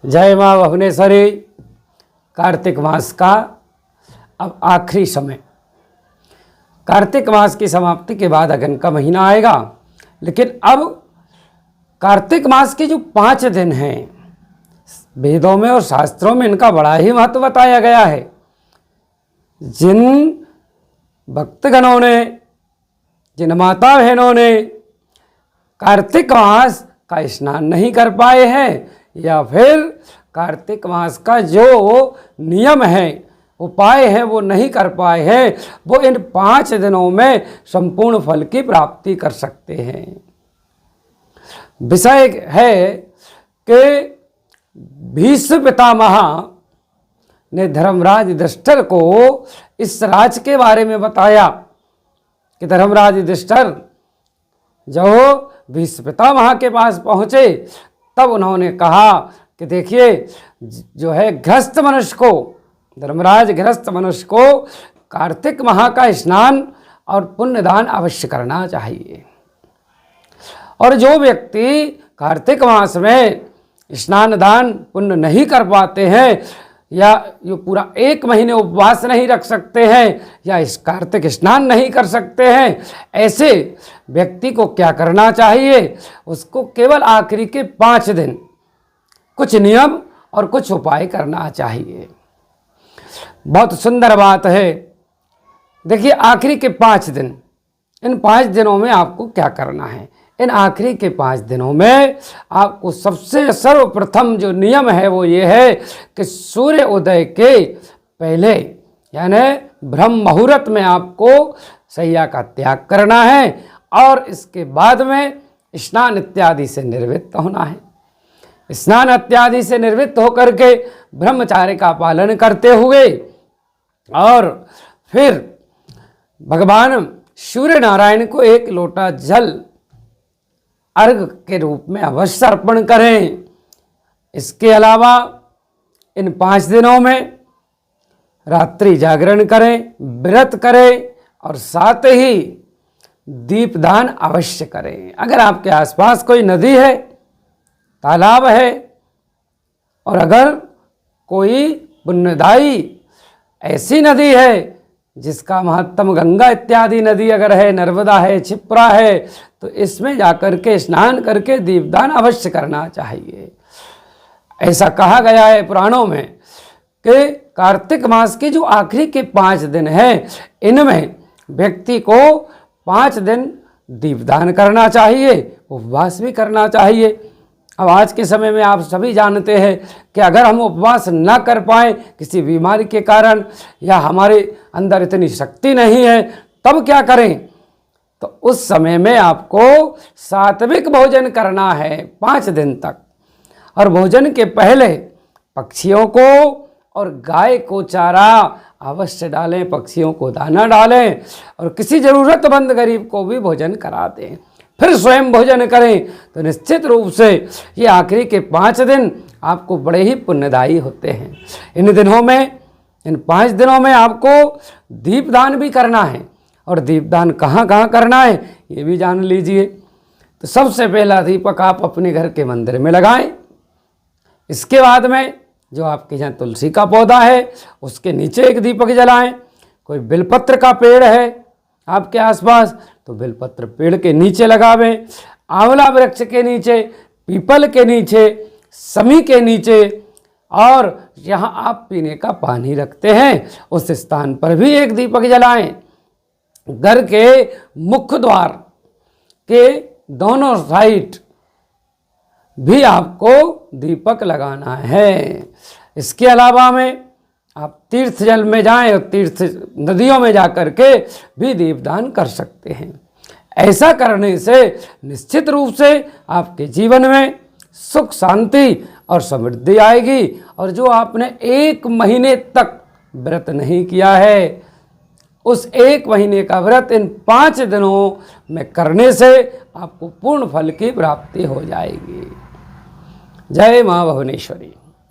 जय माँ भुवनेश्वरी। कार्तिक मास का अब आखिरी समय, कार्तिक मास की समाप्ति के बाद अगन का महीना आएगा। लेकिन अब कार्तिक मास के जो 5 दिन हैं, वेदों में और शास्त्रों में इनका बड़ा ही महत्व बताया गया है। जिन भक्तगणों ने, जिन माता बहनों ने कार्तिक मास का स्नान नहीं कर पाए हैं या फिर कार्तिक मास का जो नियम है, उपाय है, वो नहीं कर पाए हैं, वो इन 5 दिनों में संपूर्ण फल की प्राप्ति कर सकते हैं। विषय है कि भीष्म पितामह ने धर्मराज युधिष्ठिर को इस राज के बारे में बताया कि धर्मराज युधिष्ठिर जब भीष्म पितामह के पास पहुँचे तब उन्होंने कहा कि देखिए, जो है गृहस्थ मनुष्य को, धर्मराज गृहस्थ मनुष्य को कार्तिक माह का स्नान और पुण्यदान अवश्य करना चाहिए। और जो व्यक्ति कार्तिक मास में स्नान दान पुण्य नहीं कर पाते हैं या जो पूरा 1 महीने उपवास नहीं रख सकते हैं या इस कार्तिक स्नान नहीं कर सकते हैं, ऐसे व्यक्ति को क्या करना चाहिए? उसको केवल आखिरी के 5 दिन कुछ नियम और कुछ उपाय करना चाहिए। बहुत सुंदर बात है। देखिए, आखिरी के 5 दिन, इन 5 दिनों में आपको क्या करना है? इन आखिरी के 5 दिनों में आपको सबसे सर्वप्रथम जो नियम है वो ये है कि सूर्य उदय के पहले यानी ब्रह्म मुहूर्त में आपको शैया का त्याग करना है और इसके बाद में स्नान इत्यादि से निवृत्त होना है। स्नान इत्यादि से निवृत्त होकर के ब्रह्मचार्य का पालन करते हुए और फिर भगवान सूर्य नारायण को 1 लोटा जल अर्घ के रूप में अवश्य अर्पण करें। इसके अलावा इन 5 दिनों में रात्रि जागरण करें, व्रत करें और साथ ही दीपदान अवश्य करें। अगर आपके आसपास कोई नदी है, तालाब है और अगर कोई पुण्यदायी ऐसी नदी है जिसका महत्तम गंगा इत्यादि नदी अगर है, नर्मदा है, क्षिप्रा है, तो इसमें जाकर के स्नान करके दीपदान अवश्य करना चाहिए। ऐसा कहा गया है पुराणों में कि कार्तिक मास के जो आखिरी के 5 दिन हैं, इनमें व्यक्ति को 5 दिन दीपदान करना चाहिए, उपवास भी करना चाहिए। अब आज के समय में आप सभी जानते हैं कि अगर हम उपवास न कर पाएँ किसी बीमारी के कारण या हमारे अंदर इतनी शक्ति नहीं है, तब क्या करें? तो उस समय में आपको सात्विक भोजन करना है 5 दिन तक। और भोजन के पहले पक्षियों को और गाय को चारा अवश्य डालें, पक्षियों को दाना डालें और किसी ज़रूरतमंद गरीब को भी भोजन करा दें, फिर स्वयं भोजन करें। तो निश्चित रूप से ये आखिरी के 5 दिन आपको बड़े ही पुण्यदायी होते हैं। इन दिनों में, इन 5 दिनों में आपको दीपदान भी करना है। और दीपदान कहाँ कहाँ करना है ये भी जान लीजिए। तो सबसे पहला दीपक आप अपने घर के मंदिर में लगाएं। इसके बाद में जो आपके यहाँ तुलसी का पौधा है उसके नीचे एक दीपक जलाएं। कोई बेलपत्र का पेड़ है आपके आसपास तो बेलपत्र पेड़ के नीचे लगावें, आंवला वृक्ष के नीचे, पीपल के नीचे, समी के नीचे और जहाँ आप पीने का पानी रखते हैं उस स्थान पर भी एक दीपक जलाएं। घर के मुख्य द्वार के दोनों साइड भी आपको दीपक लगाना है। इसके अलावा में आप तीर्थ जल में जाएं और तीर्थ नदियों में जाकर के भी दीपदान कर सकते हैं। ऐसा करने से निश्चित रूप से आपके जीवन में सुख, शांति और समृद्धि आएगी। और जो आपने 1 महीने तक व्रत नहीं किया है, उस 1 महीने का व्रत इन 5 दिनों में करने से आपको पूर्ण फल की प्राप्ति हो जाएगी। जय माँ भुवनेश्वरी।